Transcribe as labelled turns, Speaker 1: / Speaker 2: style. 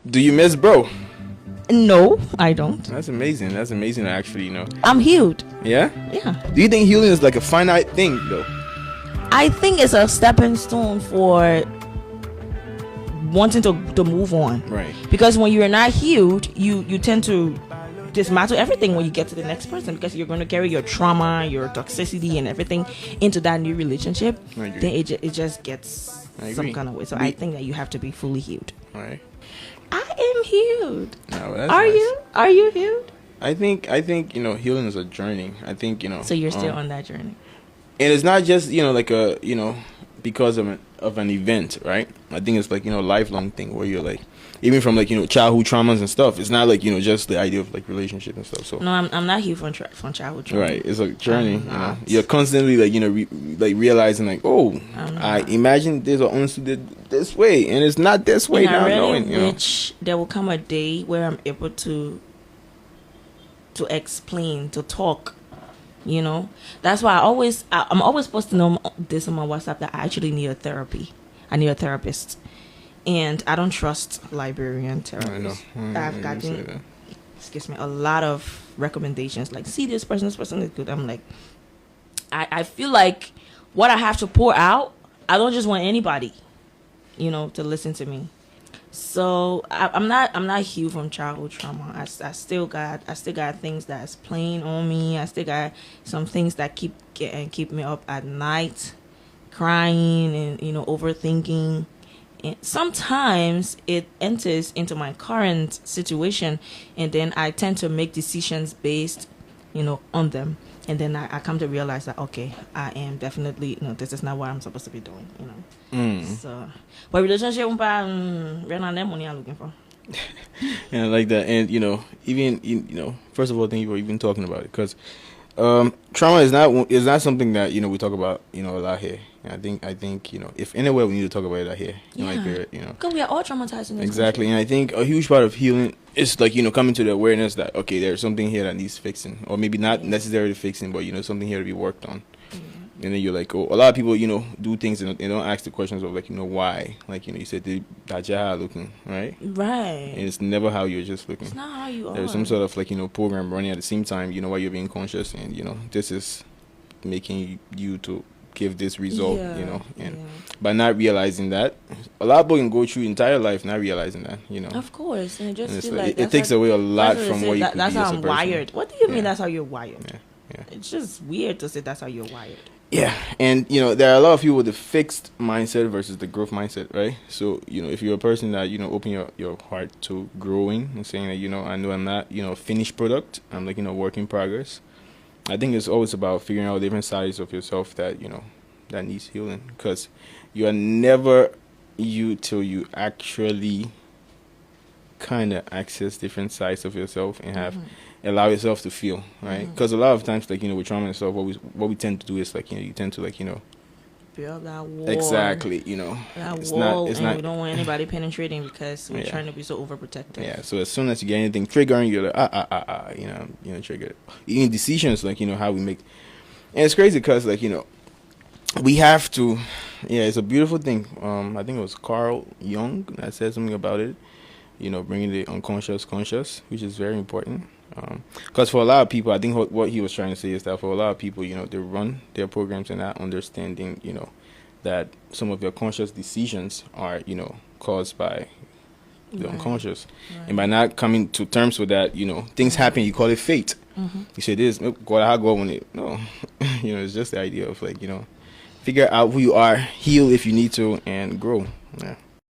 Speaker 1: Do you miss bro?
Speaker 2: No, I don't.
Speaker 1: That's amazing. That's amazing. Actually,
Speaker 2: I'm healed.
Speaker 1: Yeah.
Speaker 2: Yeah.
Speaker 1: Do you think healing is like a finite thing, though?
Speaker 2: I think it's a stepping stone for wanting to move on.
Speaker 1: Right.
Speaker 2: Because when you're not healed, you tend to dismantle everything when you get to the next person, because you're going to carry your trauma, your toxicity, and everything into that new relationship. Then it just gets some kind of way. So I think that you have to be fully healed.
Speaker 1: All right.
Speaker 2: I am healed.
Speaker 1: No, that's
Speaker 2: Are
Speaker 1: nice.
Speaker 2: you? Are you healed?
Speaker 1: I think healing is a journey. I think
Speaker 2: So you're still on that journey.
Speaker 1: And it's not just like a because of an event, right? I think it's like lifelong thing where you're like, even from like childhood traumas and stuff. It's not like just the idea of like relationship and stuff. So
Speaker 2: no, I'm not healed from childhood trauma.
Speaker 1: Right, it's a journey. You're constantly like like realizing like, oh, I imagine this or understood this way, and it's not this way now. Knowing
Speaker 2: there will come a day where I'm able to explain, to talk. That's why I'm always supposed to know this on my WhatsApp, that I actually need a therapy. I need a therapist, and I don't trust Liberian therapists. I've gotten, a lot of recommendations like, see this person is good. I'm like, I feel like what I have to pour out, I don't just want anybody, to listen to me. So I'm not healed from childhood trauma. I still got things that's playing on me. I still got some things that keep me up at night, crying and overthinking. And sometimes it enters into my current situation, and then I tend to make decisions based, on them. And then I come to realize that, okay, I am definitely, this is not what I'm supposed to be doing, So, but relationship, we're not that money I'm looking for.
Speaker 1: And I like that. And, even, first of all, thank you for even talking about it. Because trauma is not something that, we talk about, a lot here. And I think, if anywhere we need to talk about it out here.
Speaker 2: Because we are all traumatized in this
Speaker 1: Exactly.
Speaker 2: country.
Speaker 1: And I think a huge part of healing is like, coming to the awareness that, okay, there's something here that needs fixing. Or maybe not necessarily fixing, but, something here to be worked on. And then you're like, oh, a lot of people, do things and they don't ask the questions of like, why. Like, you said, that's how looking, right?
Speaker 2: Right.
Speaker 1: And it's never how you're just looking.
Speaker 2: It's not how you are.
Speaker 1: There's some sort of like, program running at the same time, while you're being conscious, and, this is making you to give this result, and by not realizing that, a lot of people can go through entire life not realizing that,
Speaker 2: Of course. And it just feel
Speaker 1: like it takes away a lot from what you could be as a person.
Speaker 2: That's how I'm wired. What do you mean that's how you're wired?
Speaker 1: Yeah.
Speaker 2: It's just weird to say that's how you're wired.
Speaker 1: Yeah, and there are a lot of people with the fixed mindset versus the growth mindset, right? So if you're a person that open your heart to growing and saying that I know I'm not finished product, I'm like work in progress. I think it's always about figuring out different sides of yourself that that needs healing, because you are never you till you actually kind of access different sides of yourself and have allow yourself to feel, right? Because a lot of times, like with trauma and stuff, what we tend to do is like you tend to like
Speaker 2: build that wall.
Speaker 1: Exactly,
Speaker 2: that
Speaker 1: it's
Speaker 2: wall,
Speaker 1: it's
Speaker 2: and
Speaker 1: not.
Speaker 2: we don't want anybody penetrating because we're trying to be so overprotective.
Speaker 1: Yeah, so as soon as you get anything triggering, you're like triggered. Even decisions, like how we make, and it's crazy because like we have to. Yeah, it's a beautiful thing. I think it was Carl Jung that said something about it. Bringing the unconscious conscious, which is very important. Because for a lot of people, I think what he was trying to say is that for a lot of people, they run their programs and not understanding, that some of their conscious decisions are, caused by the unconscious. Right. And by not coming to terms with that, things happen, you call it fate. You say this, no, it's just the idea of like, figure out who you are, heal if you need to, and grow. Yeah.